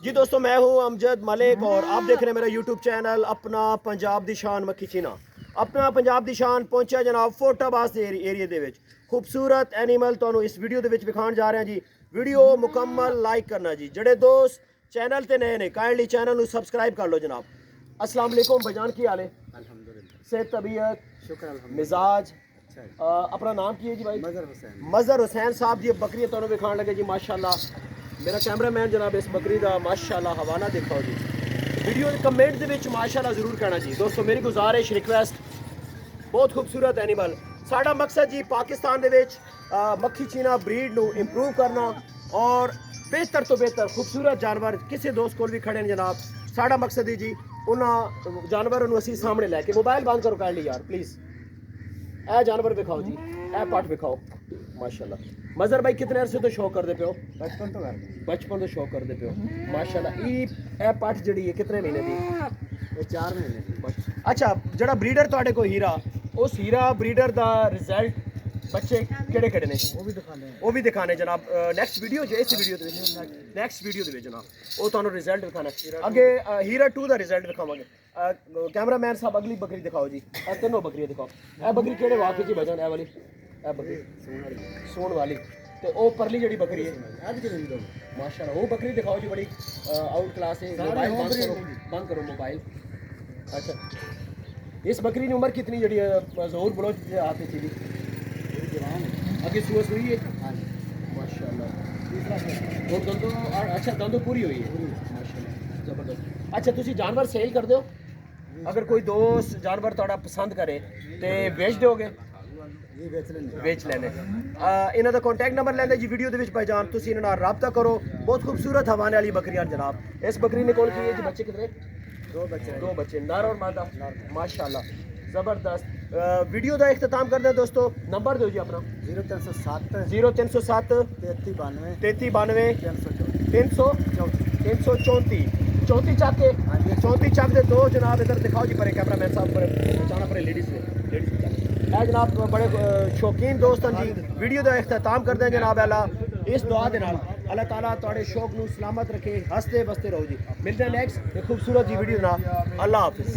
जी दोस्तों, मैं हूं अमजद मलिक और आप देख रहे हैं मेरा यूट्यूब चैनल अपना पंजाब दी शान मक्खी चीना। अपना पंजाब दी शान पहुंचा जनाब फोर्टाबास एरिया दे विच खूबसूरत एनिमल तुहानू इस वीडियो दे विच विखाण जा रहे हैं जी। वीडियो मुकम्मल लाइक करना जी। जड़े दोस्त चैनल ते नए ने काइंडली चैनल नू सब्सक्राइब कर लो जनाब। अस्सलाम वालेकुम भाईजान, की हाल है? अल्हम्दुलिल्लाह, सेहत तबीयत शुक्र अल्हम्दुलिल्लाह। मिजाज अच्छा है। अपना नाम की है जी भाई? मजहर हुसैन। मजहर हुसैन साहब जी बकरी तुहानू विखाण लगे जी माशाल्लाह। मेरा कैमरामैन जनाब इस बकरी का माशाल्लाह हवाना दिखाओ जी। वीडियो कमेंट दे विच माशाल्लाह जरूर कहना जी। दोस्तों मेरी गुजारिश रिक्वेस्ट, बहुत खूबसूरत एनिमल। साडा मकसद जी पाकिस्तान दे विच मक्खी चीना ब्रीड नू इंप्रूव करना और बेहतर तो बेहतर खूबसूरत जानवर किसी दोस्त कोल भी खड़े हैं जनाब। साडा मकसद ही जी उन्हां जानवरों नू असीं सामने लैके। मोबाइल बंद करो काइंडली यार प्लीज़। ए जानवर दिखाओ जी, ए पट दिखाओ माशाल्लाह। मजहर भाई कितने अरसे तो शौक करते पे हो? बचपन तो कर बचपन तो शौक करते पे हो माशाल्लाह। ए पट जड़ी है कितने महीने दी? ये 4 महीने की। अच्छा, जड़ा ब्रीडर तुहाडे कोल हीरा, उस हीरा ब्रीडर दा रिजल्ट बच्चे केड़े केड़े ने वो भी दिखाने हैं। वो भी दिखाने जनाब। नेक्स्ट वीडियो जो इस वीडियो दे विच नेक्स्ट वीडियो दे विच जनाब वो तुहानू रिजल्ट दिखाना अगे। हीरा 2 दा रिजल्ट दिखावांगे। कैमरामैन साहब अगली बकरी दिखाओ जी। ए तीनों बकरियां दिखाओ। ए बकरी केड़े वाक़े च भजन? ए वाली ए बकरी सूण वाली ते ओ परली जड़ी बकरी है आज के दिन दो माशाल्लाह। वो बकरी दिखाओ जी, बड़ी आउट क्लास है। मोबाइल बंद करो मोबाइल। अच्छा, इस बकरी की उम्र कितनी जड़ी ज़हूर बलोच आते थी जवान है। आगे सुबह सुई है हाँ जी। माशाल्लाह। तीसरा है। और दंदों अच्छा दंदों पूरी हुई है माशाल्लाह, जबरदस्त। अच्छा, तुसी जानवर सेल कर दो? अगर कोई दोस्त जानवर थोड़ा पसंद करे तो बेच दोगे? ये बेच लेंगे। बेच लेने। इन्हों का कॉन्टैक्ट नंबर लेंगे जी वीडियो के भाईजान, तुसी इन्होंने रब्ता करो। बहुत खूबसूरत हवाने वाली बकरियां जनाब। इस बकरी ने कॉल की है जी। बच्चे कितने? 2 बच्चे हैं। 2 बच्चे, नर और मादा माशाल्लाह, जबरदस्त। वीडियो का इख्तिताम कर दें दोस्तों। नंबर दो जी अपना। 0307 0307 3392 3392 334 334 34 चक के। हाँ जी। 34 चक दे 2 जनाब। इधर दिखाओ जी परे कैमरामैन साहब पर पहचाना परे लेडीज ने है जनाब। बड़े शौकीन दोस्त हैं जी। वीडियो का इख्तिताम कर दें जनाब। अल्लाह इस दुआ दे नाल अल्लाह ताला तुहाडे शौक नू सलामत रखे, हंसते बसते रहो जी। मिलते हैं नेक्स्ट एक खूबसूरत जी वीडियो नाल। अल्लाह हाफिज़।